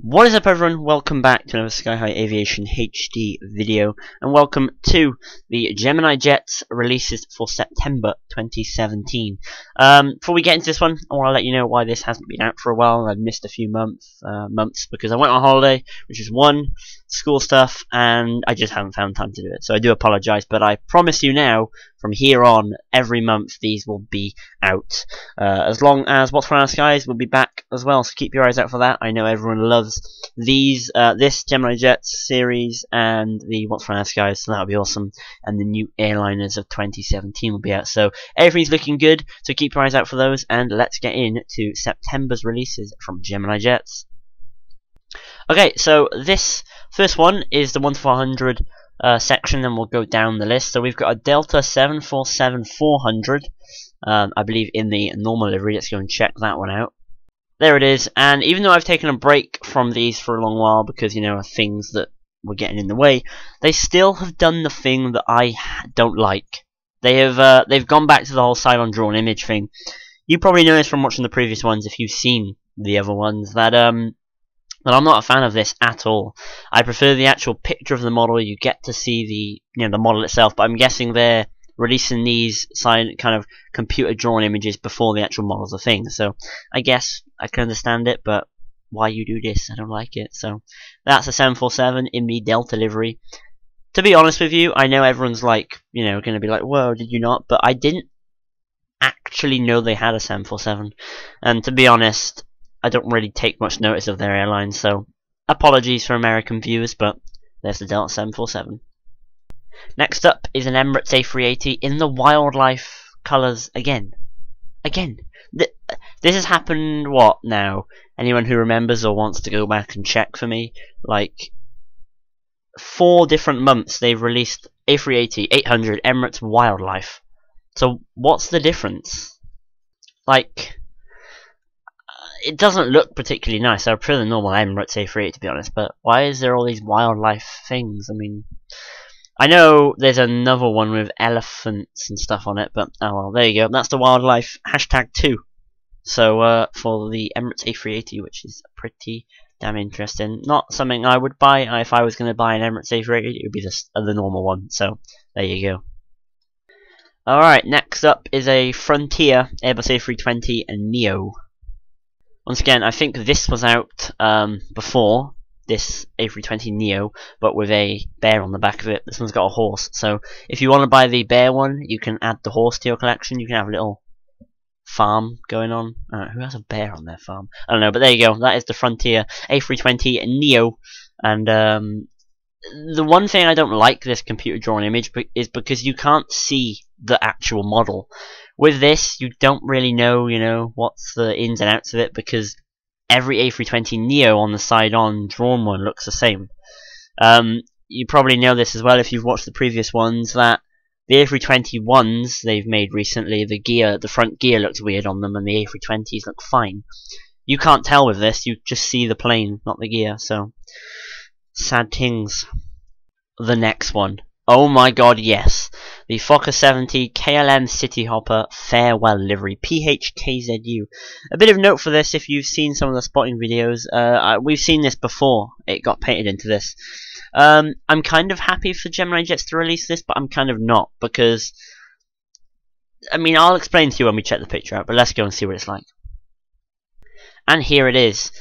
What is up, everyone? Welcome back to another Sky High Aviation HD video, and welcome to the Gemini jets releases for September 2017. Before we get into this one, I want to let you know why this hasn't been out for a while. I've missed a few months because I went on holiday, which is one, school stuff, and I just haven't found time to do it. So I do apologise, but I promise you now, from here on, every month these will be out. As long as What's From Our Skies will be back as well, so keep your eyes out for that. I know everyone loves these, this Gemini Jets series and the What's From Our Skies, so that'll be awesome. And the new Airliners of 2017 will be out, so everything's looking good. So keep your eyes out for those, and let's get into September's releases from Gemini Jets. Okay, so this first one is the 1 to 400 section, and we'll go down the list. So we've got a Delta 747-400, I believe in the normal livery. Let's go and check that one out. There it is, and even though I've taken a break from these for a long while because, you know, things that were getting in the way, they still have done the thing that I don't like. They've gone back to the whole side-on drawn image thing. You probably noticed from watching the previous ones, if you've seen the other ones, that I'm not a fan of this at all. I prefer the actual picture of the model. You get to see the model itself, but I'm guessing they're releasing these kind of computer drawn images before the actual models of things. So I guess I can understand it, but why you do this? I don't like it. So that's a 747 in the Delta livery. To be honest with you, I know everyone's like, going to be like, whoa, did you not? But I didn't actually know they had a 747. And to be honest, I don't really take much notice of their airlines, so apologies for American viewers, but there's the Delta 747. Next up is an Emirates A380 in the wildlife colours again. This has happened, what now? Anyone who remembers or wants to go back and check for me, like 4 different months they've released A380, 800, Emirates wildlife. So what's the difference? Like, it doesn't look particularly nice. I prefer the normal Emirates A380 to be honest, but why is there all these wildlife things? I mean, I know there's another one with elephants and stuff on it, but oh well, there you go. That's the wildlife #2. So for the Emirates A380, which is pretty damn interesting. Not something I would buy. If I was going to buy an Emirates A380, it would be the normal one. So there you go. Alright, next up is a Frontier Airbus A320 and Neo. Once again, I think this was out before this A320 Neo, but with a bear on the back of it. This one's got a horse, so if you want to buy the bear one, you can add the horse to your collection. You can have a little farm going on. Who has a bear on their farm? I don't know, but there you go. That is the Frontier A320 Neo, and the one thing I don't like this computer drawn image is because you can't see the actual model. With this, you don't really know, what's the ins and outs of it, because every A320 Neo on the side-on drawn one looks the same. You probably know this as well if you've watched the previous ones, that the A320 ones they've made recently, the front gear looks weird on them, and the A320s look fine. You can't tell with this, you just see the plane, not the gear, so sad things. The next one. Oh my god, yes. The Fokker 70 KLM Cityhopper Farewell Livery, PHKZU. A bit of note for this, if you've seen some of the spotting videos, we've seen this before it got painted into this. I'm kind of happy for Gemini Jets to release this, but I'm kind of not, because, I mean, I'll explain to you when we check the picture out, but let's go and see what it's like. And here it is.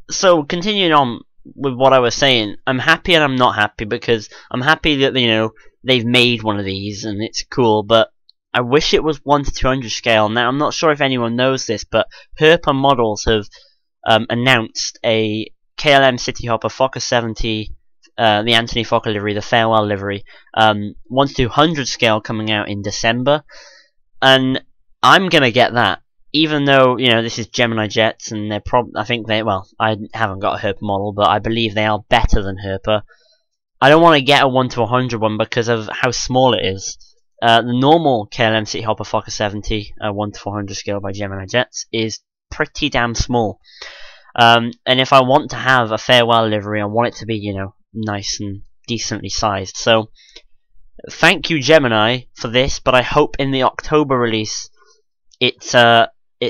So, continuing on with what I was saying, I'm happy and I'm not happy, because I'm happy that, they've made one of these and it's cool, but I wish it was 1 to 200 scale. Now, I'm not sure if anyone knows this, but Herpa Models have announced a KLM Cityhopper Fokker 70, the Anthony Fokker livery, the Farewell livery, 1 to 200 scale coming out in December, and I'm gonna get that. Even though, this is Gemini Jets, and they're I haven't got a Herpa model, but I believe they are better than Herpa. I don't want to get a 1 to 100 one because of how small it is. The normal KLM Cityhopper Fokker 70, 1 to 400 scale by Gemini Jets, is pretty damn small. And if I want to have a farewell livery, I want it to be, nice and decently sized. So, thank you Gemini for this, but I hope in the October release, it's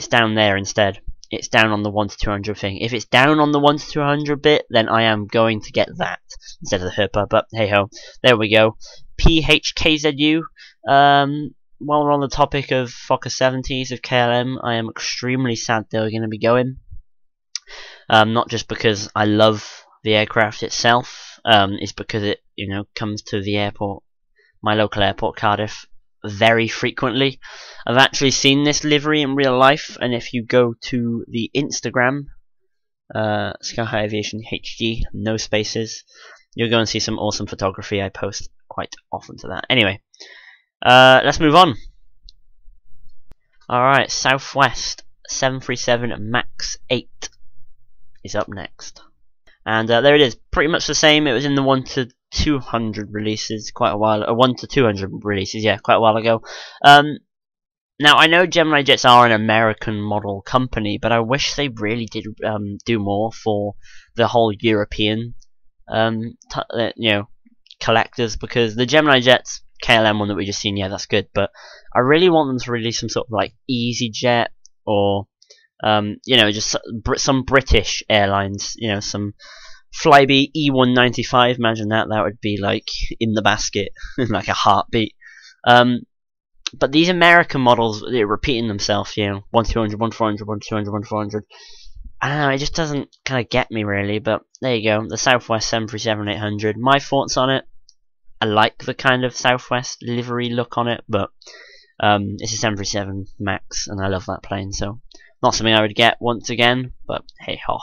down there instead. it's down on the 1 to 200 thing. If it's down on the 1 to 200 bit, then I am going to get that instead of the Hipper. But hey ho, there we go. PHKZU. While we're on the topic of Fokker 70s of KLM, I am extremely sad they're going to be going. Not just because I love the aircraft itself, it's because it comes to the airport, my local airport, Cardiff, very frequently. I've actually seen this livery in real life, and if you go to the Instagram, Sky High Aviation HD, no spaces, you'll go and see some awesome photography. I post quite often to that. Anyway, let's move on. Alright, Southwest 737 MAX 8 is up next. And there it is, pretty much the same. It was in the 1 to 200 releases quite a while, 1 to 200 releases, yeah, quite a while ago. Now I know Gemini jets are an American model company, but I wish they really did do more for the whole European collectors, because the Gemini jets KLM one that we just seen, yeah, that's good, but I really want them to release some sort of like EasyJet or just some British airlines, some Flybe E195. Imagine that would be like in the basket, like a heartbeat. But these American models, they're repeating themselves, 1-200, 1-400, 1-200, 1-400. I don't know, it just doesn't kind of get me really, but there you go, the Southwest 737-800. My thoughts on it, I like the kind of Southwest livery look on it, but it's a 737 MAX, and I love that plane, so not something I would get once again, but hey ho.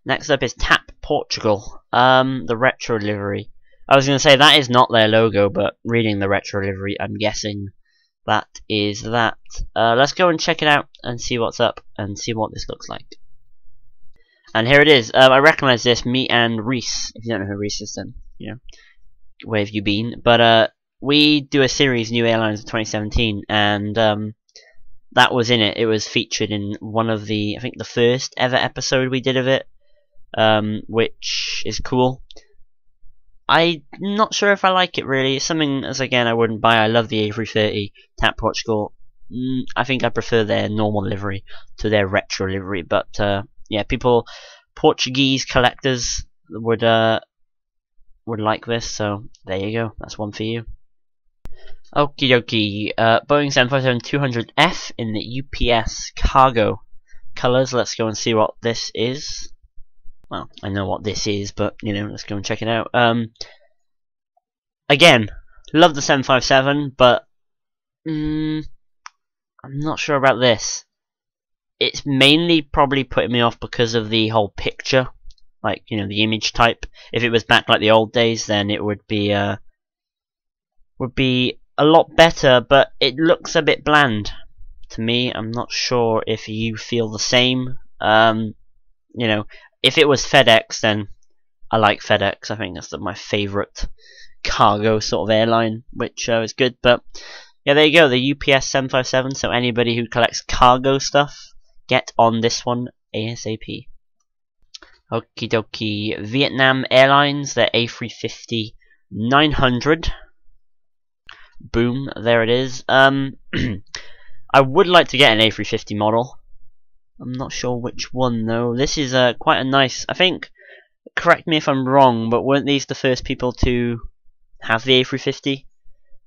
Next up is TAP Portugal, the retro livery. I was going to say that is not their logo, but reading the retro livery, I'm guessing that is that. Let's go and check it out and see what's up and see what this looks like. And here it is. I recognise this, me and Reese. If you don't know who Reese is, then where have you been? But we do a series, New Airlines of 2017, and that was in it. It was featured in one of the, I think the first ever episode we did of it, which is cool. I'm not sure if I like it really. It's something, as again, I wouldn't buy. I love the A330 TAP Portugal. I think I prefer their normal livery to their retro livery, but yeah, Portuguese collectors would like this, so there you go. That's one for you. Okie dokie. Boeing 757-200F in the UPS cargo colours. Let's go and see what this is. Well, I know what this is, but let's go and check it out. Again, love the 757, but I'm not sure about this. It's mainly probably putting me off because of the whole picture, like the image type. If it was back like the old days, then it would be a lot better, but it looks a bit bland to me. I'm not sure if you feel the same. If it was FedEx, then I like FedEx. I think that's my favourite cargo sort of airline, which is good. But yeah, there you go, the UPS 757. So anybody who collects cargo stuff, get on this one ASAP. Okie dokie. Vietnam Airlines, their A350-900. Boom, there it is. I would like to get an A350 model. I'm not sure which one though. This is quite a nice, I think, correct me if I'm wrong, but weren't these the first people to have the A350?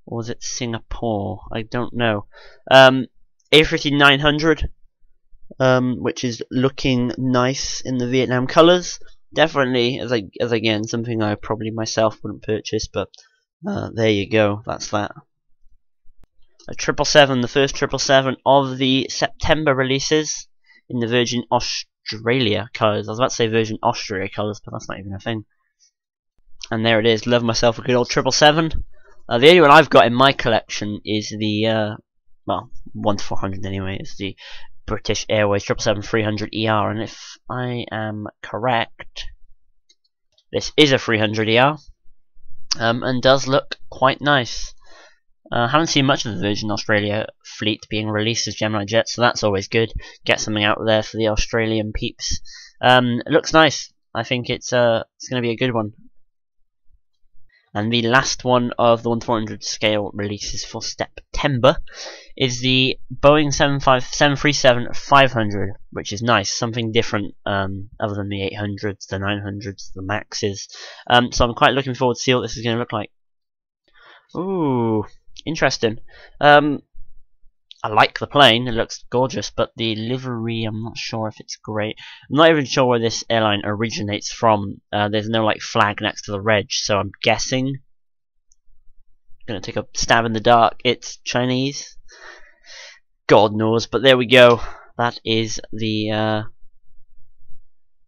Or was it Singapore? I don't know. A350-900, which is looking nice in the Vietnam colours. Definitely, as again, something I probably myself wouldn't purchase, but there you go, that's that. A 777, the first 777 of the September releases, in the Virgin Australia colours. I was about to say Virgin Austria colours, but that's not even a thing. And there it is. Love myself a good old 777. The only one I've got in my collection is the, well, 1-400 anyway. It's the British Airways 777-300ER. And if I am correct, this is a 300ER. And does look quite nice. Haven't seen much of the Virgin Australia fleet being released as Gemini jets, so that's always good. Get something out there for the Australian peeps. It looks nice. I think it's going to be a good one. And the last one of the 1-400 scale releases for September is the Boeing 737-500, which is nice, something different other than the 800s, the 900s, the Maxes. So I'm quite looking forward to see what this is going to look like. Ooh, interesting. I like the plane, it looks gorgeous, but the livery, I'm not sure if it's great. I'm not even sure where this airline originates from. There's no like flag next to the reg, so I'm guessing, gonna take a stab in the dark, it's Chinese. God knows, but there we go. That is the, I'm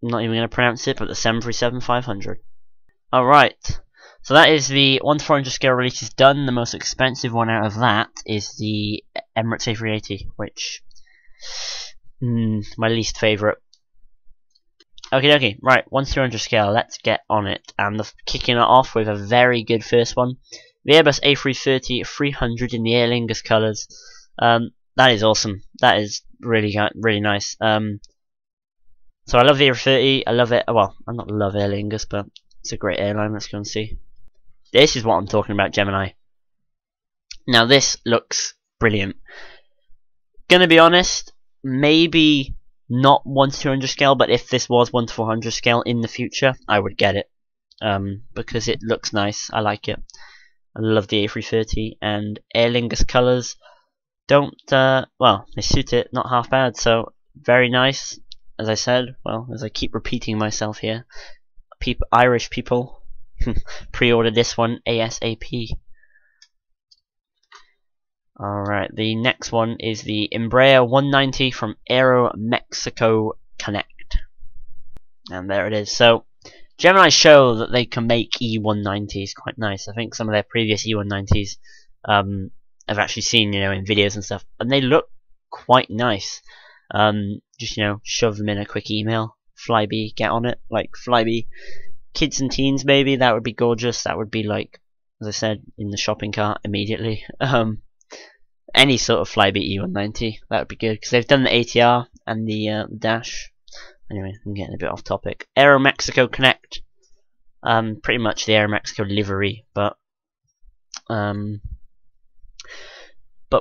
not even gonna pronounce it, but the 737-500. Alright. So that is the 1-400 scale release is done. The most expensive one out of that is the Emirates A380, which my least favourite. Okay, right, 1-200 scale. Let's get on it, and kicking it off with a very good first one, the Airbus A330-300 in the Aer Lingus colours. That is awesome. That is really nice. So I love the A330. I love it. Well, I not love Aer Lingus, but it's a great airline. Let's go and see. This is what I'm talking about, Gemini. Now this looks brilliant. Gonna be honest, maybe not 1-200 scale, but if this was 1-400 scale in the future, I would get it. Because it looks nice. I like it. I love the A330, and Aer Lingus colours don't, well, they suit it, not half bad, so very nice. As I said, well, as I keep repeating myself here, Irish people, pre-order this one ASAP. Alright, the next one is the Embraer 190 from Aero Mexico Connect. And there it is. So, Gemini show that they can make E190s quite nice. I think some of their previous E190s I've actually seen, you know, in videos and stuff, and they look quite nice. Just, you know, shove them in a quick email. Flybe, get on it. Like, Flybe. Kids and teens, maybe, that would be gorgeous. That would be like, as I said, in the shopping cart immediately. Any sort of Flybe E190, that would be good, because they've done the ATR and the Dash. Anyway, I'm getting a bit off topic. Aero Mexico Connect, pretty much the Aero Mexico livery, but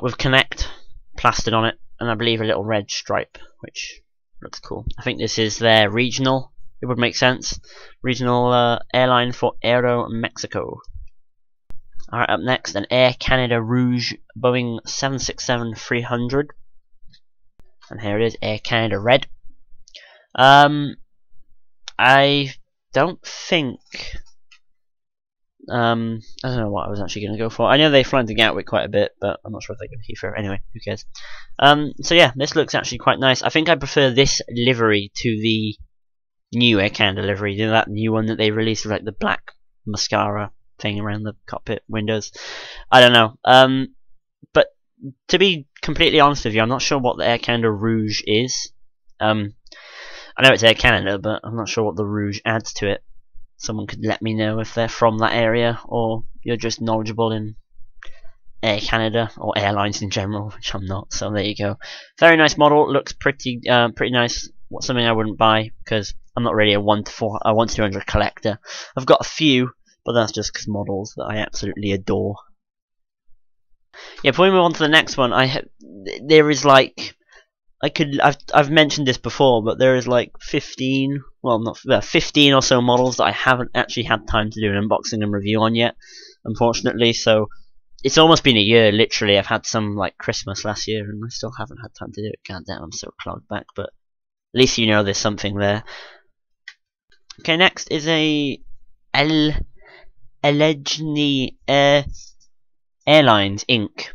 with Connect plastered on it, and I believe a little red stripe, which looks cool. I think this is their regional. It would make sense. Regional airline for Aero Mexico. Alright, up next, an Air Canada Rouge Boeing 767-300. And here it is, Air Canada Red. I don't think... I don't know what I was actually going to go for. I know they fly to Gatwick quite a bit, but I'm not sure if they go to Heathrow. Anyway, who cares? So yeah, this looks actually quite nice. I think I prefer this livery to the new Air Canada livery, you know, that new one that they released with like the black mascara thing around the cockpit windows. I don't know. But to be completely honest with you, I'm not sure what the Air Canada Rouge is. I know it's Air Canada, but I'm not sure what the Rouge adds to it. Someone could let me know if they're from that area, or you're just knowledgeable in Air Canada or airlines in general, which I'm not. So there you go. Very nice model. Looks pretty nice. What's something I wouldn't buy, because I'm not really a 1-200 collector. I've got a few, but that's just because models that I absolutely adore. Yeah, before we move on to the next one, there is like, I've mentioned this before, but there is like 15, well, not 15 or so models that I haven't actually had time to do an unboxing and review on yet, unfortunately. So it's almost been a year, literally. I've had some like Christmas last year, and I still haven't had time to do it. God damn, I'm so clogged back, but at least you know there's something there. Okay, next is a Gemini Airlines Inc.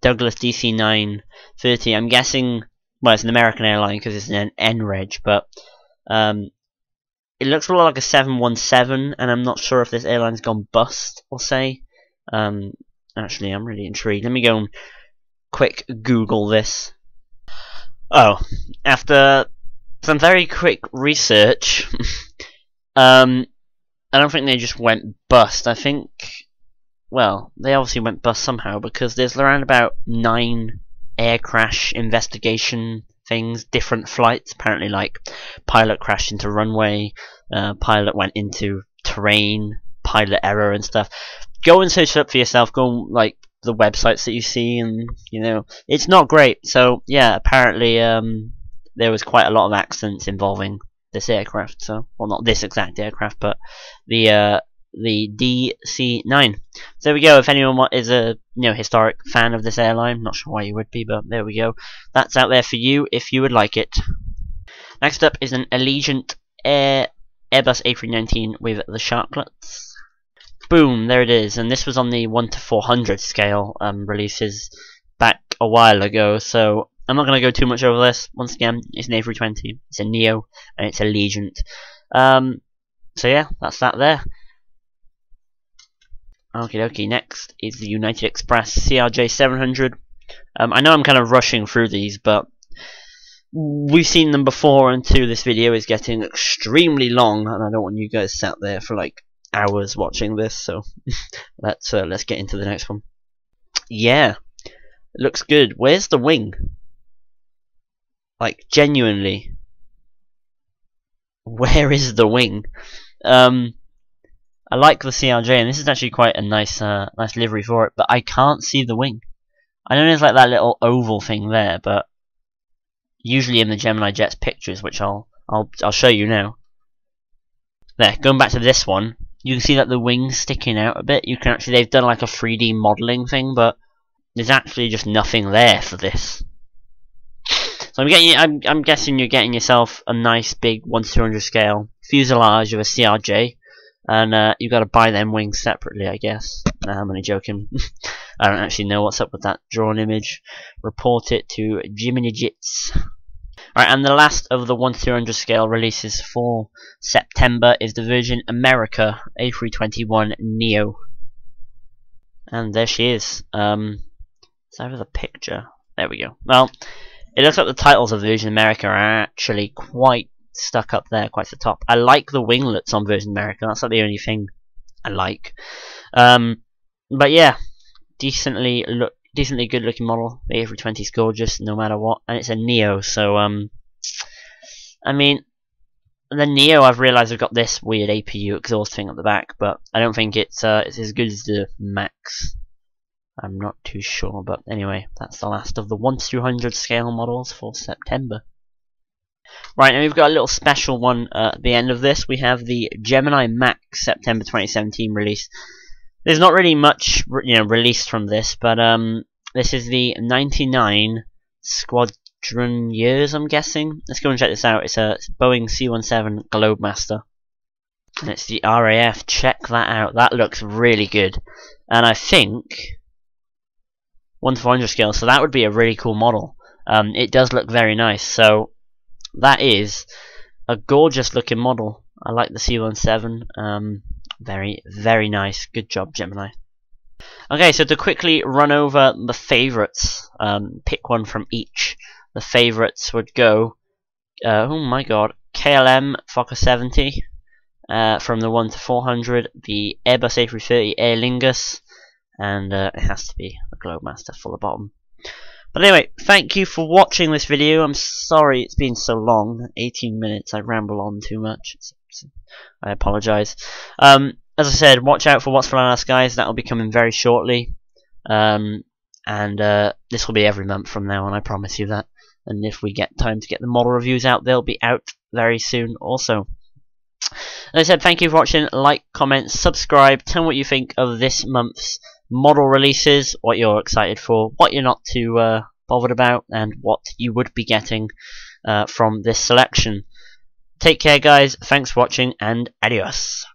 Douglas DC-930. I'm guessing, well, it's an American airline because it's an N-reg, but it looks a lot like a 717, and I'm not sure if this airline's gone bust, or say. Actually, I'm really intrigued. Let me go and quick Google this. Oh, after some very quick research, I don't think they just went bust. I think, well, they obviously went bust somehow, because there's around about 9 air crash investigation things, different flights. Apparently, like, pilot crashed into runway, pilot went into terrain, pilot error and stuff. Go and search it up for yourself. Go on, like, the websites that you see, and it's not great. So yeah, apparently there was quite a lot of accidents involving this aircraft. So, well, not this exact aircraft, but the DC-9. So there we go. If anyone is a historic fan of this airline, not sure why you would be, but there we go. That's out there for you if you would like it. Next up is an Allegiant Airbus A319 with the sharklets. Boom, there it is, and this was on the 1 to 400 scale releases back a while ago, so I'm not going to go too much over this. Once again, it's an A320, it's a Neo, and it's Allegiant. So yeah, that's that there. Okie dokie, next is the United Express CRJ 700. I know I'm kind of rushing through these, but we've seen them before, and this video is getting extremely long, and I don't want you guys sat there for like hours watching this, so let's get into the next one. Yeah, it looks good. Where's the wing? Like, genuinely, where is the wing? I like the CRJ, and this is actually quite a nice livery for it, but I can't see the wing. I know there's like that little oval thing there, but usually in the Gemini Jets pictures, which I'll show you now. There, going back to this one, you can see that the wing's sticking out a bit. You can actually, they've done like a 3D modeling thing, but there's actually just nothing there for this. So I'm guessing you're getting yourself a nice big 1 to 200 scale fuselage of a CRJ, and you've got to buy them wings separately, I guess. Nah, I'm only joking. I don't actually know what's up with that drawn image. Report it to Gemini. Right, and the last of the 1 to 200 scale releases for September is the Virgin America A321 Neo. And there she is. Let's have a picture. There we go. Well, it looks like the titles of Virgin America are actually quite stuck up there, quite to the top. I like the winglets on Virgin America. That's like the only thing I like. But yeah, decently good looking model. The A320 is gorgeous no matter what, and it's a Neo, so I mean, the Neo, I've realised I've got this weird APU exhaust thing at the back, but I don't think it's as good as the Max. I'm not too sure, but anyway, that's the last of the 1 to 200 scale models for September. Right, now we've got a little special one at the end of this. We have the Gemini Max September 2017 release. There's not really much, released from this, but this is the 99 Squadron years, I'm guessing. Let's go and check this out. It's a Boeing C-17 Globemaster, and it's the RAF. Check that out. That looks really good, and I think 1 to 400 scale, so that would be a really cool model. It does look very nice, so that is a gorgeous looking model. I like the C-17. Very, very nice. Good job, Gemini. Okay, so to quickly run over the favourites, pick one from each. The favourites would go, oh my god, KLM Fokker 70 from the 1 to 400, the Airbus A380 Aer Lingus, and it has to be the Globemaster for the bottom. But anyway, thank you for watching this video. I'm sorry it's been so long, 18 minutes, I ramble on too much. I apologise. As I said, watch out for What's Flying Our Skies. That will be coming very shortly, and this will be every month from now on, I promise you that. And if we get time to get the model reviews out, they'll be out very soon also. As I said, thank you for watching. Like, comment, subscribe, tell me what you think of this month's model releases, what you're excited for, what you're not too bothered about, and what you would be getting from this selection. Take care, guys. Thanks for watching, and adios.